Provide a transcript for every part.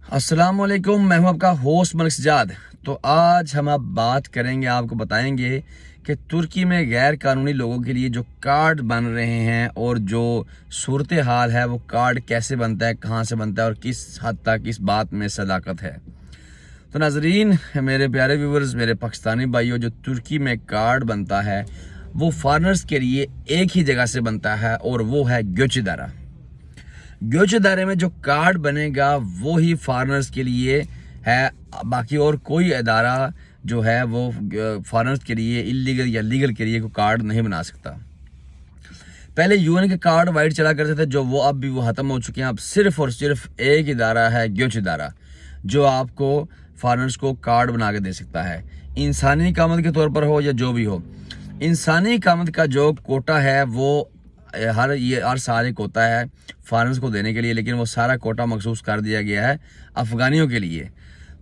अस्सलाम वालेकुम, मैं हूं आपका होस्ट मलिक सजाद। तो आज हम आप बात करेंगे, आपको बताएंगे कि तुर्की में गैर कानूनी लोगों के लिए जो कार्ड बन रहे हैं और जो सूरत हाल है, वो कार्ड कैसे बनता है, कहां से बनता है और किस हद तक इस बात में सदाकत है। तो नाजरीन, मेरे प्यारे व्यूवर्स, मेरे पाकिस्तानी भाइयों, जो तुर्की में कार्ड बनता है वो फॉरेनर्स के लिए एक ही जगह से बनता है और वो है göç इदारा। göç इदारे में जो कार्ड बनेगा वो ही फॉरेनर्स के लिए है, बाकी और कोई इदारा जो है वो फॉरेनर्स के लिए इलीगल या लीगल के लिए कोई कार्ड नहीं बना सकता। पहले यूएन के कार्ड वाइड चला करते थे, जो वो अब भी वो ख़त्म हो चुके हैं। अब सिर्फ और सिर्फ एक इदारा है, göç इदारा, जो आपको फॉरेनर्स को कार्ड बना के दे सकता है, इंसानी कामत के तौर पर हो या जो भी हो। इंसानी कामत का जो कोटा है वो हर साल एक होता है फॉरेनर्स को देने के लिए, लेकिन वो सारा कोटा मखसूस कर दिया गया है अफ़गानियों के लिए।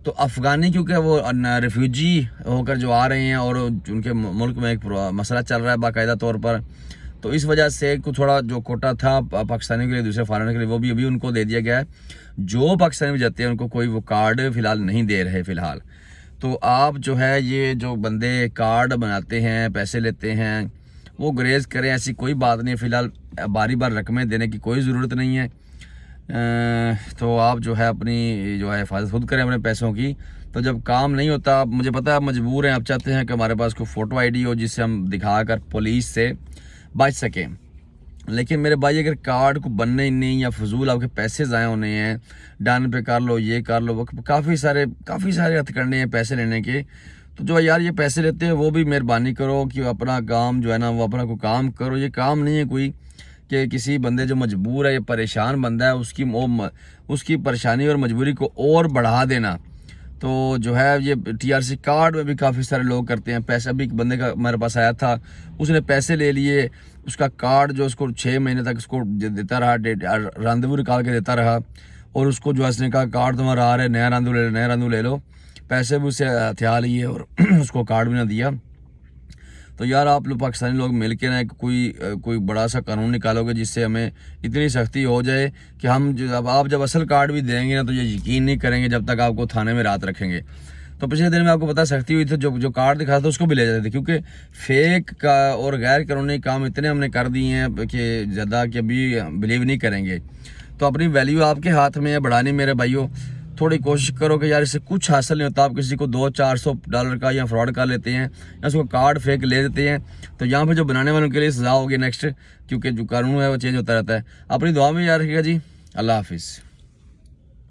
तो अफ़गानी क्योंकि वो रेफ्यूजी होकर जो आ रहे हैं और उनके मुल्क में एक मसला चल रहा है बाकायदा तौर पर, तो इस वजह से कुछ थोड़ा जो कोटा था पाकिस्तानियों के लिए, दूसरे फॉरेनर के लिए, वो भी अभी उनको दे दिया गया है। जो पाकिस्तानी में जाते हैं उनको कोई वो कार्ड फ़िलहाल नहीं दे रहे फ़िलहाल। तो आप जो है ये जो बंदे कार्ड बनाते हैं, पैसे लेते हैं, वो ग्रेज करें, ऐसी कोई बात नहीं है। फ़िलहाल बारी बार रकमें देने की कोई ज़रूरत नहीं है। तो आप जो है अपनी जो है हिफाजत खुद करें अपने पैसों की। तो जब काम नहीं होता, मुझे पता है आप मजबूर हैं, आप चाहते हैं कि हमारे पास कोई फ़ोटो आईडी हो जिससे हम दिखाकर पुलिस से बच सकें, लेकिन मेरे भाई अगर कार्ड को बनने ही नहीं या फजूल आपके पैसे ज़ाया होने हैं, डन पे कर लो, ये कर लो, वो काफ़ी सारे हथकंडे हैं पैसे लेने के। तो जो यार ये पैसे लेते हैं वो भी मेहरबानी करो कि अपना काम जो है ना, वो अपना कोई काम करो। ये काम नहीं है कोई कि किसी बंदे जो मजबूर है, ये परेशान बंदा है, उसकी परेशानी और मजबूरी को और बढ़ा देना। तो जो है ये टीआरसी कार्ड में भी काफ़ी सारे लोग करते हैं। पैसा भी एक बंदे का मेरे पास आया था, उसने पैसे ले लिए, उसका कार्ड जो उसको 6 महीने तक उसको देता रहा, रंधवू निकाल के देता रहा, और उसको जो उसने कहा कार्ड तुम्हारा आ रहा है, नया रंधवू ले लो। पैसे भी उससे हथियार लिए और उसको कार्ड भी ना दिया। तो यार आप लोग पाकिस्तानी लोग मिल के ना कोई बड़ा सा कानून निकालोगे जिससे हमें इतनी सख्ती हो जाए कि हम आप जब असल कार्ड भी देंगे ना तो ये यकीन नहीं करेंगे जब तक आपको थाने में रात रखेंगे। तो पिछले दिन में आपको पता सख्ती हुई थी, जो कार्ड दिखाता था उसको भी ले जाते थे, क्योंकि फेक का और गैर कानूनी काम इतने हमने कर दिए हैं कि ज़्यादा कि अभी बिलीव नहीं करेंगे। तो अपनी वैल्यू आपके हाथ में है बढ़ानी मेरे भाइयों। थोड़ी कोशिश करो कि यार इससे कुछ हासिल नहीं होता। आप किसी को $200-400 का या फ्रॉड कर लेते हैं या उसको कार्ड फेक ले देते हैं, तो यहाँ पे जो बनाने वालों के लिए सजा होगी नेक्स्ट, क्योंकि जो कानून है वो चेंज होता रहता है। अपनी दुआ में याद रखिएगा जी। अल्लाह हाफिज़।